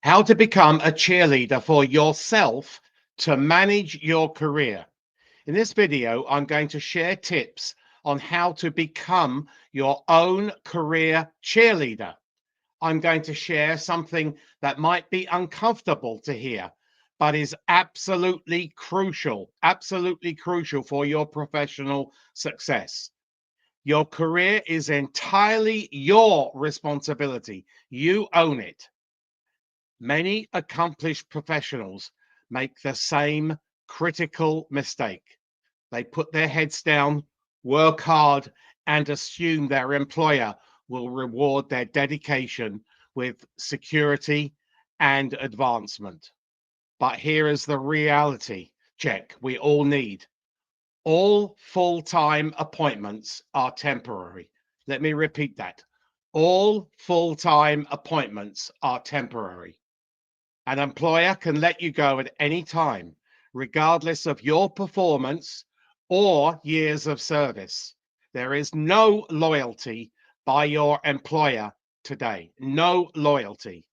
How to become a cheerleader for yourself to manage your career. In this video, I'm going to share tips on how to become your own career cheerleader. I'm going to share something that might be uncomfortable to hear, but is absolutely crucial for your professional success. Your career is entirely your responsibility. You own it. Many accomplished professionals make the same critical mistake. They put their heads down, work hard, and assume their employer will reward their dedication with security and advancement. But here is the reality check we all need. All full-time appointments are temporary. Let me repeat that. All full-time appointments are temporary. An employer can let you go at any time, regardless of your performance or years of service. There is no loyalty by your employer today. No loyalty.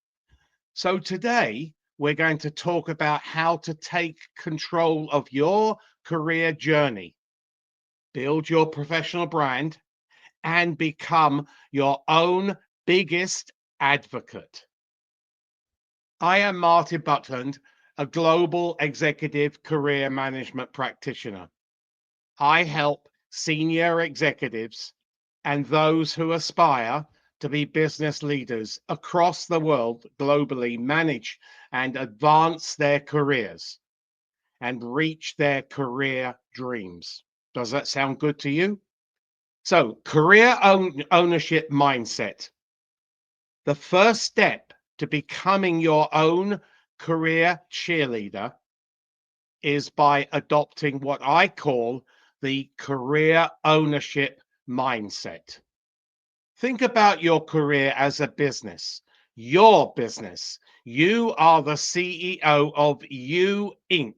So today, we're going to talk about how to take control of your career journey, build your professional brand, and become your own biggest advocate. I am Martin Buckland, a global executive career management practitioner. I help senior executives and those who aspire to be business leaders across the world globally manage and advance their careers and reach their career dreams. Does that sound good to you? So, ownership mindset. The first step to becoming your own career cheerleader is by adopting what I call the career ownership mindset. Think about your career as a business, your business. You are the CEO of You Inc.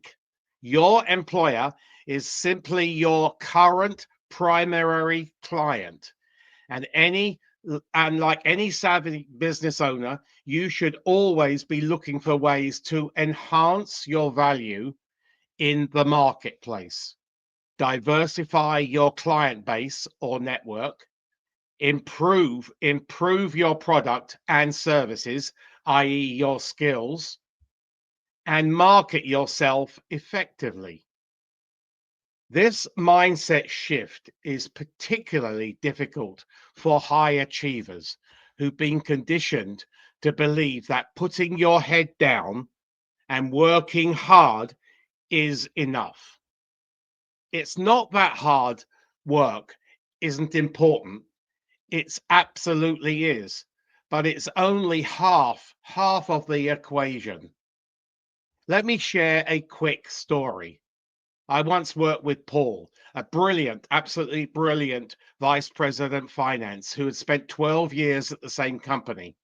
Your employer is simply your current primary client. And like any savvy business owner, you should always be looking for ways to enhance your value in the marketplace, diversify your client base or network, improve your product and services, i.e. your skills, and market yourself effectively. This mindset shift is particularly difficult for high achievers who've been conditioned to believe that putting your head down and working hard is enough. It's not that hard work isn't important. It's absolutely is, but it's only half of the equation. Let me share a quick story. I once worked with Paul, a brilliant, absolutely brilliant vice president finance who had spent 12 years at the same company.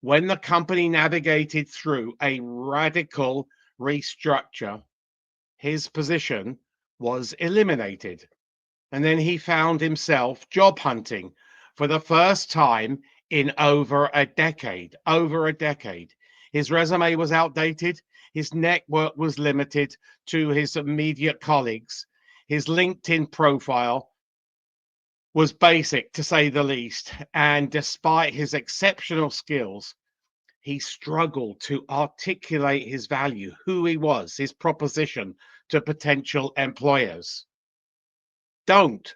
When the company navigated through a radical restructure, his position was eliminated. And then he found himself job hunting for the first time in over a decade. His resume was outdated. His network was limited to his immediate colleagues. His LinkedIn profile was basic, to say the least. And despite his exceptional skills, he struggled to articulate his value, who he was, his proposition to potential employers. Don't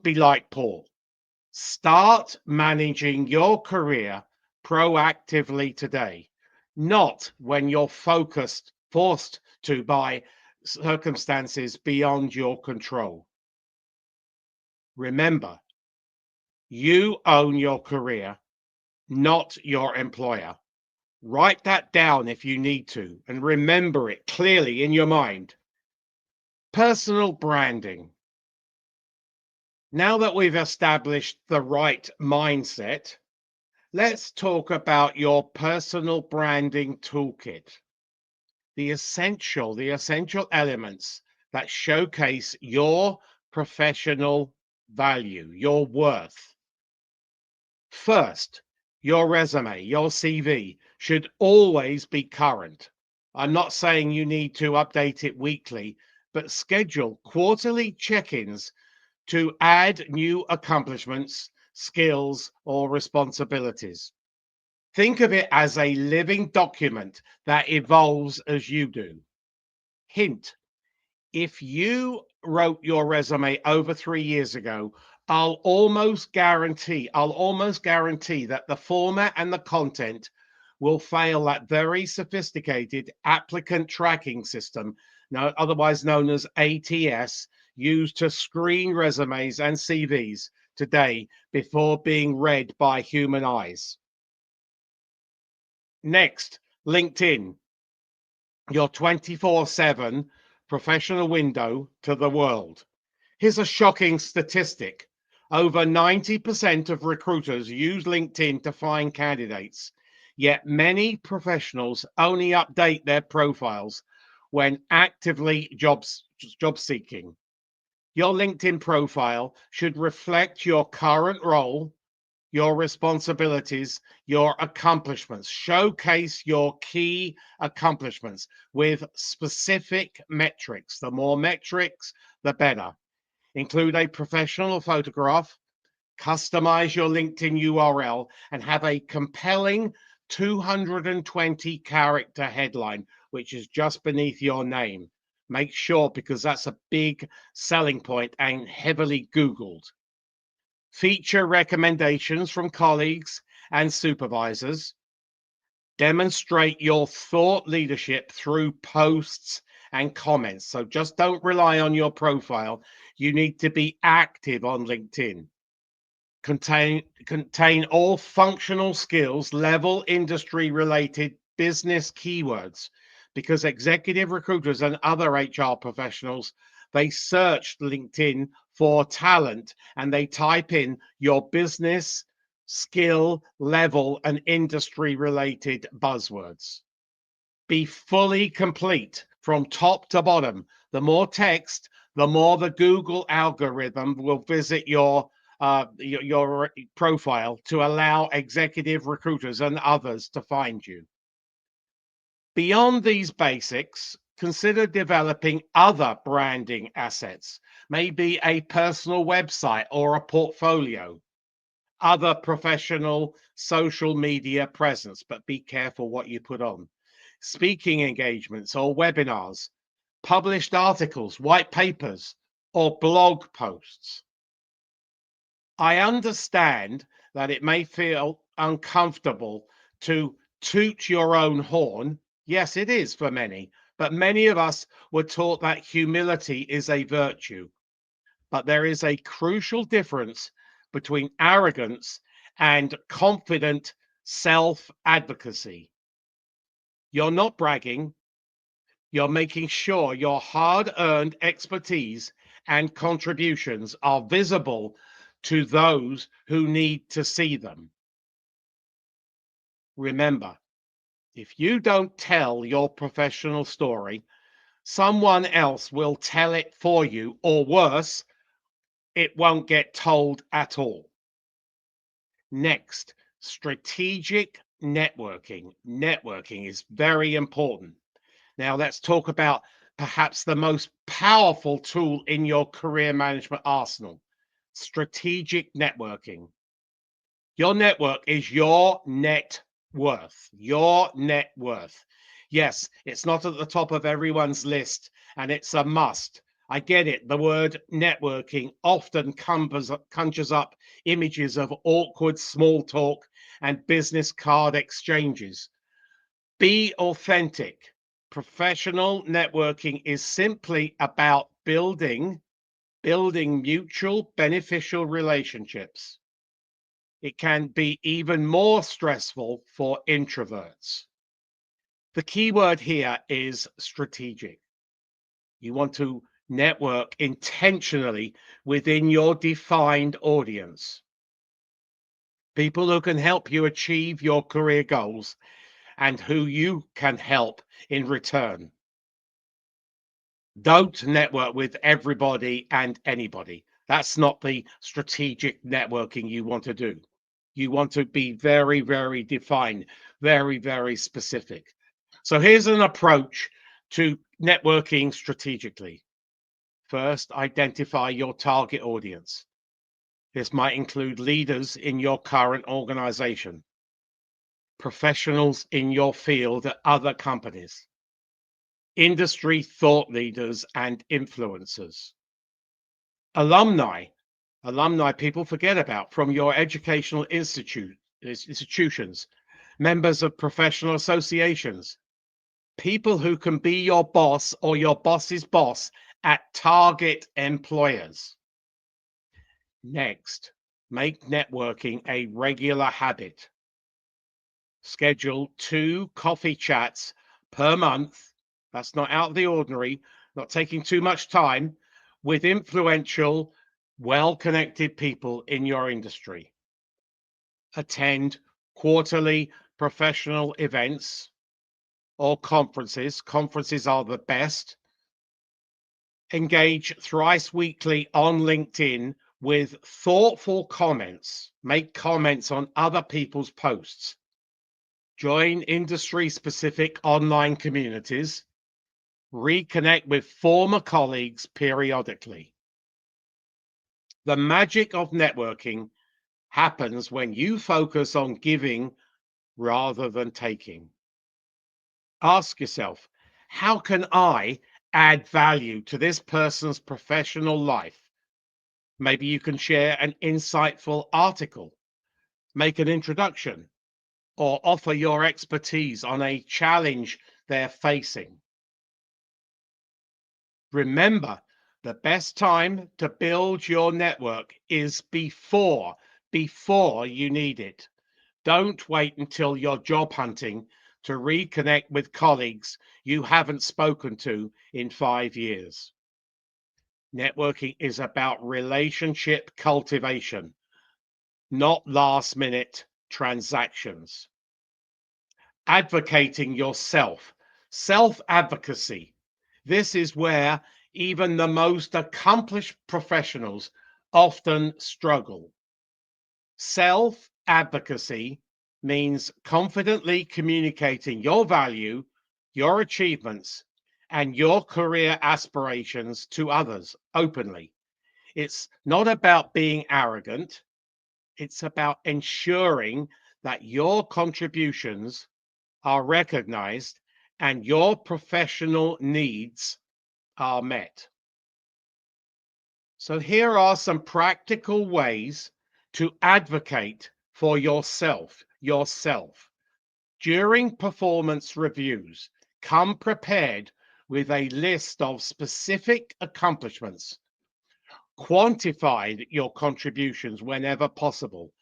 be like Paul. Start managing your career proactively today, not when you're forced to by circumstances beyond your control. Remember, you own your career, not your employer. Write that down if you need to, and remember it clearly in your mind. Personal branding. Now that we've established the right mindset, let's talk about your personal branding toolkit. The essential elements that showcase your professional value, your worth. First, your resume, your CV. should always be current. I'm not saying you need to update it weekly, but schedule quarterly check ins to add new accomplishments, skills, or responsibilities. Think of it as a living document that evolves as you do. Hint: if you wrote your resume over 3 years ago, I'll almost guarantee that the format and the content will fail that very sophisticated applicant tracking system, now otherwise known as ATS, used to screen resumes and CVs today before being read by human eyes. Next, LinkedIn, your 24/7 professional window to the world. Here's a shocking statistic. Over 90% of recruiters use LinkedIn to find candidates, yet many professionals only update their profiles when actively job seeking. Your LinkedIn profile should reflect your current role, your responsibilities, your accomplishments. Showcase your key accomplishments with specific metrics. The more metrics, the better. Include a professional photograph, customize your LinkedIn URL, and have a compelling 220 character headline, which is just beneath your name. Make sure, because that's a big selling point and heavily Googled. Feature recommendations from colleagues and supervisors. Demonstrate your thought leadership through posts and comments. So just don't rely on your profile. You need to be active on LinkedIn. Contain all functional skills, level, industry related business keywords, because executive recruiters and other HR professionals, they search LinkedIn for talent and they type in your business skill level and industry related buzzwords. Be fully complete from top to bottom. The more text, the more the Google algorithm will visit your profile to allow executive recruiters and others to find you. Beyond these basics, consider developing other branding assets, maybe a personal website or a portfolio, other professional social media presence, but be careful what you put on, speaking engagements or webinars, published articles, white papers, or blog posts. I understand that it may feel uncomfortable to toot your own horn. Yes, it is for many, but many of us were taught that humility is a virtue. But there is a crucial difference between arrogance and confident self advocacy. You're not bragging, you're making sure your hard earned expertise and contributions are visible to those who need to see them. Remember, if you don't tell your professional story, someone else will tell it for you, or worse, it won't get told at all. Next, strategic networking. Networking is very important. Now, let's talk about perhaps the most powerful tool in your career management arsenal: strategic networking. Your network is your net worth. Your net worth. Yes, it's not at the top of everyone's list, and it's a must. I get it. The word networking often conjures up images of awkward small talk and business card exchanges. Be authentic. Professional networking is simply about building mutual beneficial relationships. It can be even more stressful for introverts. The key word here is strategic. You want to network intentionally within your defined audience. People who can help you achieve your career goals and who you can help in return. Don't network with everybody and anybody. That's not the strategic networking you want to do. You want to be very, very defined, very, very specific. So here's an approach to networking strategically. First, identify your target audience. This might include leaders in your current organization, professionals in your field at other companies, industry thought leaders and influencers, alumni. Alumni people forget about from your educational institutions, members of professional associations, people who can be your boss or your boss's boss at target employers. Next, make networking a regular habit. Schedule 2 coffee chats per month. That's not out of the ordinary, not taking too much time, with influential, well-connected people in your industry. Attend quarterly professional events or conferences. Conferences are the best. Engage thrice weekly on LinkedIn with thoughtful comments. Make comments on other people's posts. Join industry-specific online communities. Reconnect with former colleagues periodically. The magic of networking happens when you focus on giving rather than taking. Ask yourself, how can I add value to this person's professional life? Maybe you can share an insightful article, make an introduction, or offer your expertise on a challenge they're facing. Remember, the best time to build your network is before you need it. Don't wait until you're job hunting to reconnect with colleagues you haven't spoken to in 5 years. Networking is about relationship cultivation, not last-minute transactions. Advocating yourself, self-advocacy. This is where even the most accomplished professionals often struggle. Self-advocacy means confidently communicating your value, your achievements, and your career aspirations to others openly. It's not about being arrogant. It's about ensuring that your contributions are recognized and your professional needs are met. So here are some practical ways to advocate for yourself. During performance reviews, come prepared with a list of specific accomplishments. Quantify your contributions whenever possible.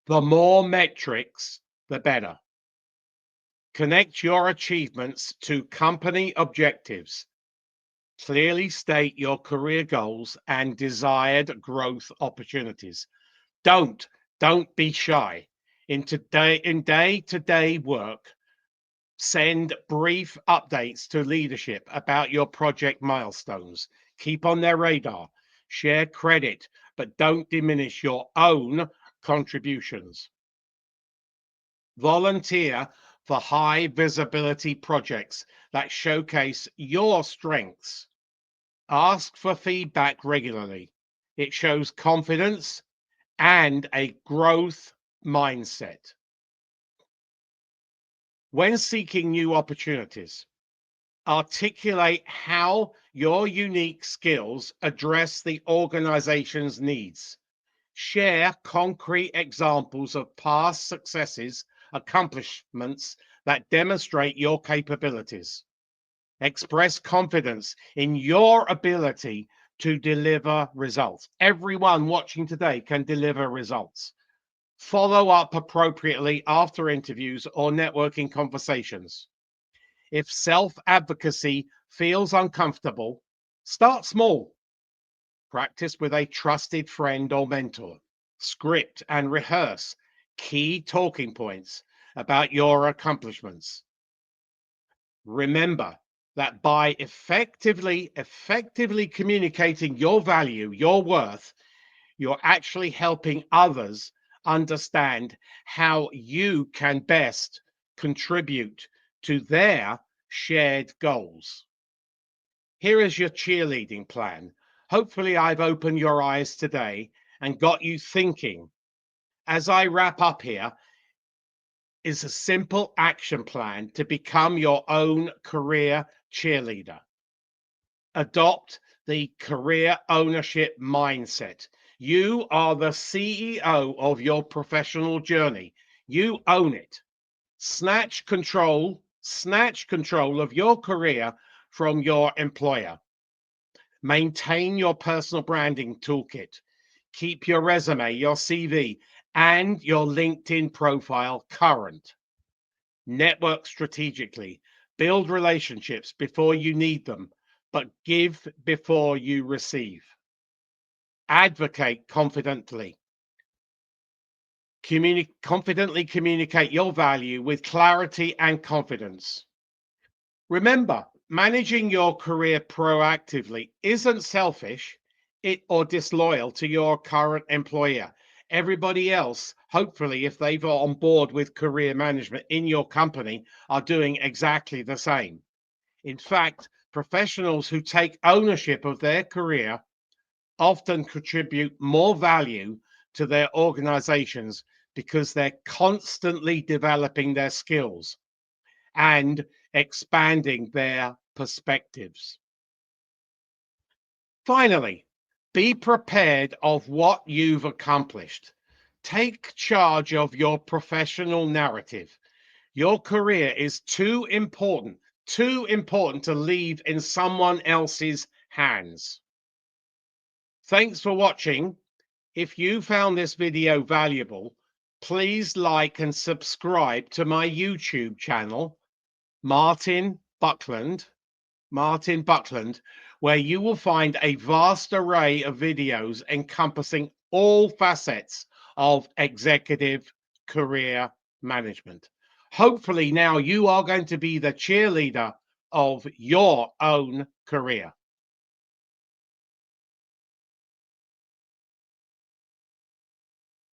The more metrics, the better. Connect your achievements to company objectives. Clearly state your career goals and desired growth opportunities. Don't be shy. In day-to-day work, send brief updates to leadership about your project milestones. Keep on their radar. Share credit, but don't diminish your own contributions. Volunteer for high visibility projects that showcase your strengths. Ask for feedback regularly. It shows confidence and a growth mindset. When seeking new opportunities, articulate how your unique skills address the organization's needs. Share concrete examples of past successes, accomplishments that demonstrate your capabilities. Express confidence in your ability to deliver results. Everyone watching today can deliver results. Follow up appropriately after interviews or networking conversations. If self-advocacy feels uncomfortable, start small. Practice with a trusted friend or mentor. Script and rehearse key talking points about your accomplishments. Remember that by effectively communicating your value, your worth, you're actually helping others understand how you can best contribute to their shared goals. Here is your cheerleading plan. Hopefully, I've opened your eyes today and got you thinking. As I wrap up here, is a simple action plan to become your own career cheerleader. Adopt the career ownership mindset. You are the CEO of your professional journey. You own it. Snatch control of your career from your employer. Maintain your personal branding toolkit. Keep your resume, your CV, and your LinkedIn profile current. Network strategically. Build relationships before you need them, but give before you receive. Advocate confidently. Confidently communicate your value with clarity and confidence. Remember, managing your career proactively isn't selfish or disloyal to your current employer. Everybody else, hopefully, if they've on board with career management in your company, are doing exactly the same. In fact, professionals who take ownership of their career often contribute more value to their organizations because they're constantly developing their skills and expanding their perspectives. Finally, be prepared of what you've accomplished. Take charge of your professional narrative. Your career is too important to leave in someone else's hands. Thanks for watching. If you found this video valuable, please like and subscribe to my YouTube channel, Martin Buckland, where you will find a vast array of videos encompassing all facets of executive career management. Hopefully now you are going to be the cheerleader of your own career.